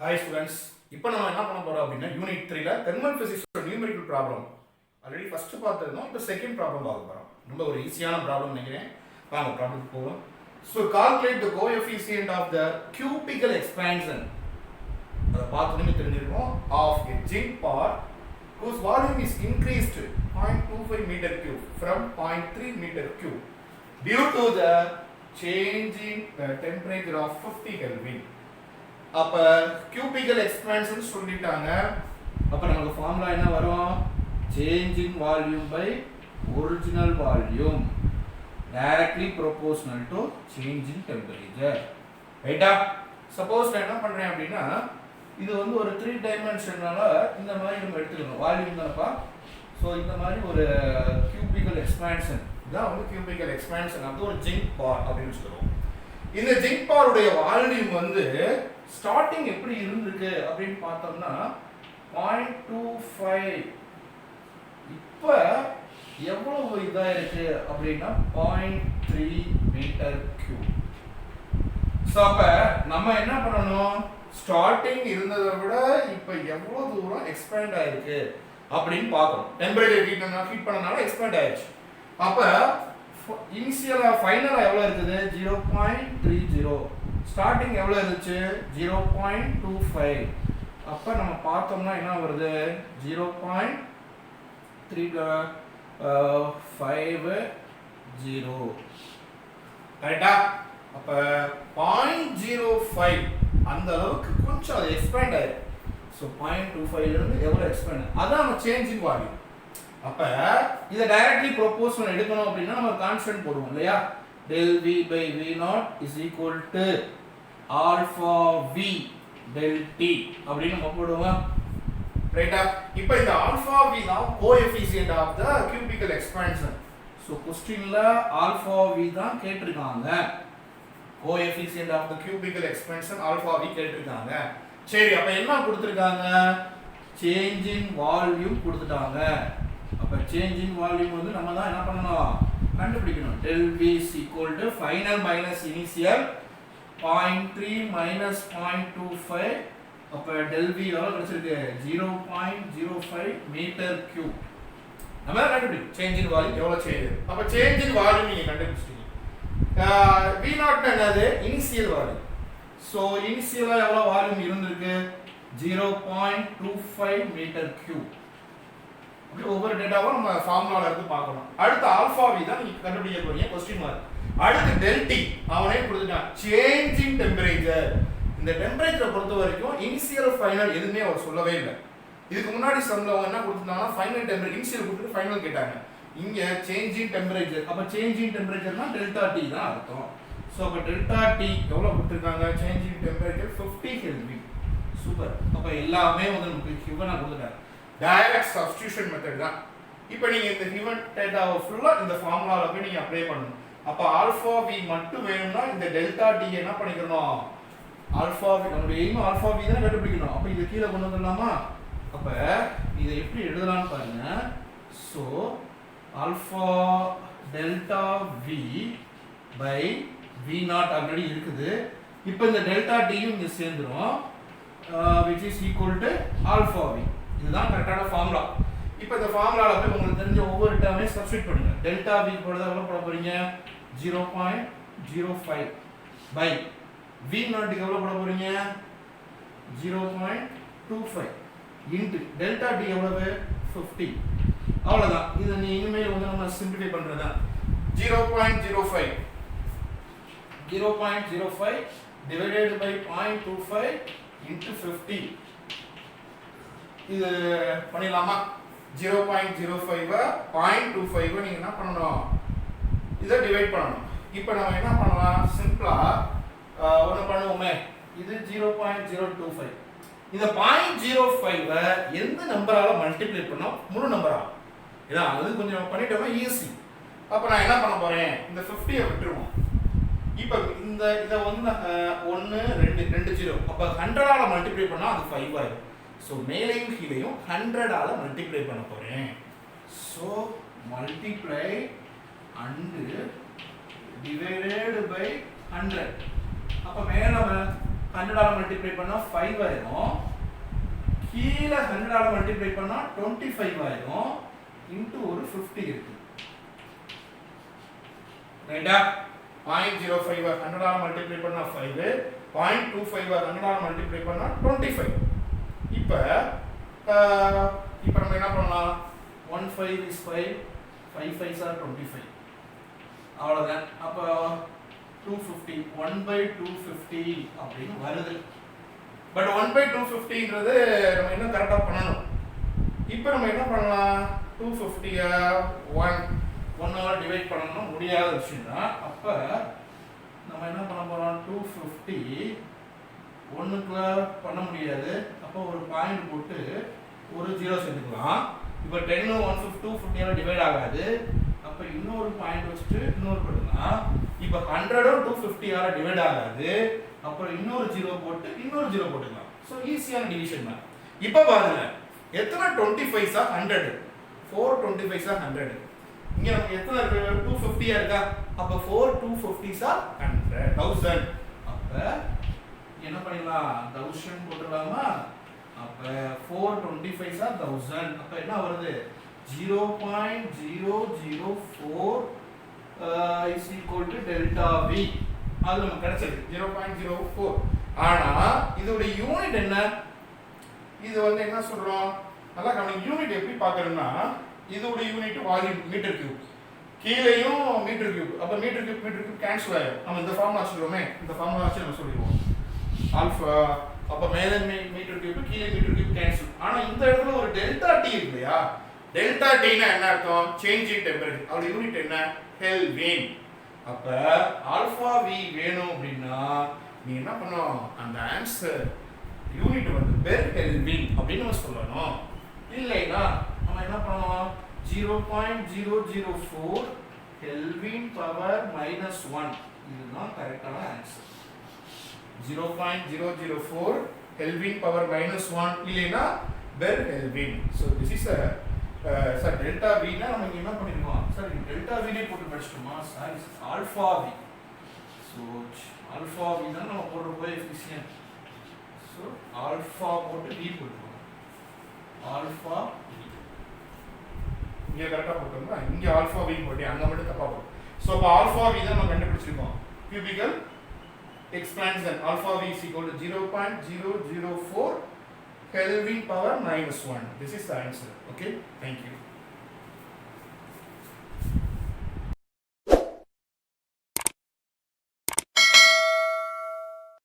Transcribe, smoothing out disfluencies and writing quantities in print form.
Hi students, இப்போ நம்ம என்ன பண்ண போறோம் அப்படின்னா யூனிட் 3ல தெர்மல் பிசிக்ஸோட நியூமெரிக்கல் ப்ராப்ளம் ஆல்ரெடி ஃபர்ஸ்ட் பார்த்திருந்தோம். இப்போ செகண்ட் ப்ராப்ளம் பார்க்க போறோம். ரொம்ப ஒரு ஈஸியான ப்ராப்ளம் நினைக்கிறேன். வாங்க ப்ராப்ளத்துக்கு போவோம். So calculate the coefficient of the cubical expansion. அத பார்த்தோன்னே தெரிஞ்சிருக்கும் of a zinc part whose volume is increased 0.25 meter cube from 0.3 meter cube due to the change in the temperature of 50 Kelvin. அப்ப cubical expansion சொல்லிட்டாங்க. அப்ப நமக்கு formula என்ன வரும்? change in volume by original volume directly proportional to change in temperature. ரைட்டா? Suppose நான் என்ன பண்றேன் அப்படின்னா இது வந்து ஒரு 3 டைமென்ஷனால இந்த மாதிரி நம்ம எடுத்துக்கணும். வால்யூம் தானப்பா. சோ இந்த மாதிரி ஒரு cubical expansion இதான் வந்து cubical expansion அது ஒரு zinc bar அப்படின்னு சொல்றோம். இந்த zinc bar உடைய வால்யூம் வந்து ஸ்டார்டிங் எப்படி இருந்திருக்கு அப்படின்னு பார்த்தோம்னா 0.25 இப்ப எவ்வளவு இதா இருக்கு அப்படின்னா 0.3 மீட்டர் கியூப். சோ அப்ப நம்ம என்ன பண்ணணும்? ஸ்டார்டிங் இருந்ததை விட இப்ப எவ்வளவு தூரம் எக்ஸ்பேண்ட் ஆயிருக்கு அப்படின்னு பார்க்கணும். டெம்பரேச்சர் ஹீட் பண்ணனால எக்ஸ்பேண்ட் ஆயிடுச்சு. அப்ப இனிஷியலா ஃபைனலா எவ்வளவு இருக்குது? 0.30. ஸ்டார்டிங் எவ்வளவு இருந்துச்சு? 0.25. அப்ப நம்ம பார்த்தோம்னா என்ன வருது? 0.350. கரெக்ட்டா? அப்ப 0.05 அந்த அளவுக்கு கொஞ்சம் அது எக்ஸ்பேண்ட் ஆயிருக்கு. சோ 0.25 ல இருந்து எவ்வளவு எக்ஸ்பேண்ட்? அதான் நம்ம சேஞ்ச் இன் வால்யூம். அப்ப இத டைரக்ட்லி ப்ரொபோர்ஷனல் எடுக்கணும் அப்படினா நம்ம கான்ஸ்டன்ட் போடுவோம் இல்லையா? del v by v naught is equal to alpha v del t அப்படி நம்ம போடுவோம். ரைட்டா? இப்போ இந்த alpha v தான் coefficient of the cubical expansion. So क्वेश्चनல alpha v தான் கேட்டிருக்காங்க. coefficient of the cubical expansion alpha v கேட்டிருக்காங்க. சரி அப்ப என்ன கொடுத்திருக்காங்க? change in volume கொடுத்துட்டாங்க. அப்ப change in volume வந்து நம்ம தான் என்ன பண்ணனும்? கண்டுபிடிக்கணும். del v is equal to final minus initial 0.3 minus 0.25. அப்ப del v எவ்வளவு கிடைச்சிருக்கு? 0.05 மீட்டர் கியூப். நம்ம கண்டுபிடிக்கணும் change in volume எவ்வளவு சேஞ்ச். அப்ப change in volume நீங்க கண்டுபிடிச்சிட்டீங்க. v naught என்னது? Initial volume. சோ இனிஷியலா எவ்வளவு வால்யூம் இருந்திருக்கு? 0.25 மீட்டர் கியூப். ஒவ்வொரு டேட்டாவும் நம்ம ஃபார்முலால இருந்து பார்க்கணும். அடுத்து ஆல்பா v தான் நீங்க கண்டுபிடிக்க போறீங்க क्वेश्चन மார்க். அடுத்து del t அவனே கொடுத்துட்டான் சேஞ்ச் இன் டெம்பரேச்சர். இந்த டெம்பரேச்சரை பொறுத்த வரைக்கும் இனிஷியல் ஃபைனல் எதுமே அவர் சொல்லவே இல்லை. இதுக்கு முன்னாடி சம்ல அவங்க என்ன கொடுத்துட்டாங்கன்னா ஃபைனல் டெம்பரேச்சர் இனிஷியல் கொடுத்துட்டு ஃபைனல் கேட்டாங்க. இங்க சேஞ்ச் இன் டெம்பரேச்சர். அப்ப சேஞ்ச் இன் டெம்பரேச்சர்னா டெல்டா t தான் அர்த்தம். சோ அப்ப டெல்டா t எவ்வளவு கொடுத்திருக்காங்க? Change in temperature 50 kelvin. Super. அப்ப எல்லாமே வந்து நமக்கு கிவனா கொடுத்துட்டாங்க. டைரக்ட் சப்ஸ்டிடியூஷன் மெத்தட் தான். இப்போ நீங்க இந்த given டேட்டாவை ஃபுல்லா இந்த ஃபார்முலால போய் நீங்க அப்ளை பண்ணனும். அப்ப ஆல்பா v மட்டும் வேணும்னா இந்த டெல்டா t என்ன பண்ணிக்கணும்? ஆல்பா v நம்மளுடைய எய்ம் ஆல்பா v தான் கண்டுபிடிக்கணும். அப்ப இது கீழ கொண்டு வந்துடலாமா? அப்ப இதை எப்படி எழுதலாம்னு பாருங்க. So alpha delta v by v naught already இருக்குது. இப்போ இந்த டெல்டா t யும் இங்க சேர்ந்துரும். which is equal to alpha v. இதுதான் கரெக்டான ஃபார்முலா. இப்போ இந்த ஃபார்முலால போய் உங்களுக்கு தெரிஞ்ச ஒவ்வொரு டேர்மே சப்ஸ்டிட்யூட் பண்ணுங்க. டெல்டா v போடுறத எவ்வளவு போட போறீங்க? 0.05 பை v naught க்கு எவ்வளவு போட போறீங்க? 0.25 இன்டு டெல்டா t எவ்வளவு? 50. அவ்வளவுதான். இது நீ இனிமேல் வந்து நம்ம சிம்பிளிஃபை பண்றதா 0.05 divided by 0.25 into 50. இது பண்ணிடலாமா? 0.05 0.25 நீங்க என்ன பண்ணணும்? இதை டிவைட் பண்ணணும். இப்போ நம்ம என்ன பண்ணலாம்? சிம்பிளா ஒண்ணு பண்ணுவோமே. இது 0.025. இந்த 0.05 எந்த நம்பரால மல்டிப்ளை பண்ணா முழு நம்பரா? இதான் அது கொஞ்சம் பண்ணிட்டோம்னா ஈஸி. அப்ப நான் என்ன பண்ண போறேன்? இந்த 50 விட்டுருவோம். இப்போ இந்த இத வந்து 1 2 0 அப்ப 100 ஆல மல்டிப்ளை பண்ணா அது 5 ஆயிடும். சோ மேலையும் கீழையும் 100 ஆல மல்டிப்ளை பண்ண போறேன். So multiply and divided by 100. அப்ப மேல 100 ஆல மல்டிப்ளை பண்ணா 5 ஆயிடும், கீழ 100 ஆல மல்டிப்ளை பண்ணா 25 ஆயிடும், இன்டு ஒரு 50 இருக்கு. ரைட்டா? 0.05 100 ஆல மல்டிப்ளை பண்ணா 5, 0.25 100 ஆல மல்டிப்ளை பண்ணா 25. இப்போ நம்ம என்ன பண்ணலாம்? 1 5 is 5, 5 5s are 25. அவ்வளவுதான். அப்போ 250 1/250 அப்படின்னு வருது. பட் 1/250ன்றது நம்ம இன்னும் கரெக்டா பண்ணணும். இப்போ நம்ம என்ன பண்ணலாம்? 250 1 ஆல் டிவைட் பண்ணணும்னா முடியாத விஷயம் தான். அப்ப நம்ம என்ன பண்ண போறோம்? 250 1க்குள்ள பண்ண முடியாது. அப்போ ஒரு பாயிண்ட் போட்டு ஒரு 0 சேர்த்துக்கலாம். இப்போ 10 150 250 ஆல டிவைட் ஆகாது. அப்ப இன்னொரு பாயிண்ட் வச்சுட்டு இன்னொரு பண்ணலாம். இப்போ 100 250 ஆல டிவைட் ஆகாது. அப்புறம் இன்னொரு 0 போட்டு இன்னொரு 0 போட்டுக்கலாம். சோ ஈஸியான டிவிஷன் தான். இப்போ பாருங்க, எத்தனை 25s ஆ 100? 4 25s ஆ 100. இங்க நமக்கு எத்தனை இருக்கு? 250 இருக்கா? அப்ப 4 250s ஆ 100 1000. அப்ப என்ன பண்ணலாம்? 1000 போட்டுடலாமா? அப்ப 4 25s ஆ 1000. அப்ப என்ன வருது? 0.004 is equal to delta V. அது நமக்கு கிடைச்சது 0.04. ஆனா இதோட யூனிட் என்ன? இது வந்து என்ன சொல்றோம்? நல்லா கவனிங்க. யூனிட் எப்படி பார்க்கறோம்னா, இதோட யூனிட் வால்யூம் மீட்டர் கியூப், கீழேயும் மீட்டர் கியூப். அப்ப மீட்டர் கியூப் கேன்சல் ஆயிடும். நம்ம இந்த ஃபார்முலா வச்சுக்கிறோமே, இந்த ஃபார்முலா வச்சு நம்ம சொல்லிடுவோம். ஆல்பா அப்ப மேலே மீட்டர் கியூப், கீழே மீட்டர் கியூப் கேன்சல். ஆனா இந்த இடத்துல ஒரு டெல்டா டி இருக்கு இல்லையா? டெல்டா டினா என்ன அர்த்தம்? Change in temperature. அதோட யூனிட் என்ன? கெல்வின். அப்ப ஆல்பா வி வேணும் அப்படின்னா நீ என்ன பண்ணணும்? அந்த ஆன்சர் யூனிட் வந்து பெர் கெல்வின் அப்படின்னு நம்ம சொல்லணும். இல்லைனா நம்ம என்ன பண்ணணும்? 0.004 கெல்வின் பவர் -1. இதுதான் கரெக்டான ஆன்சர். 0.004 கெல்வின் பவர் -1 இல்லைனா per kelvin. So this is a sir delta V னா நம்ம இங்க என்ன பண்ணிருக்கோம்? சார் இங்க டெல்டா V னே போட்டு படிச்சிட்டோமா? Sorry, alpha V. So alpha V தான் நம்ம போடுற கோஎஃபிஷியன்ட். So ஆல்பா போட்டு V போட்டுருவோம். ஆல்பா V இங்க கரெக்ட்டா போட்டோம்னா இங்க ஆல்பா V போட்டு அங்க மட்டும் தப்பா போடும். So அப்ப ஆல்பா V தான் நம்ம கண்டுபிடிச்சிருக்கோம். cubical expansion alpha V is equal to 0.004 Kelvin power -1. This is the answer. Okay, thank you.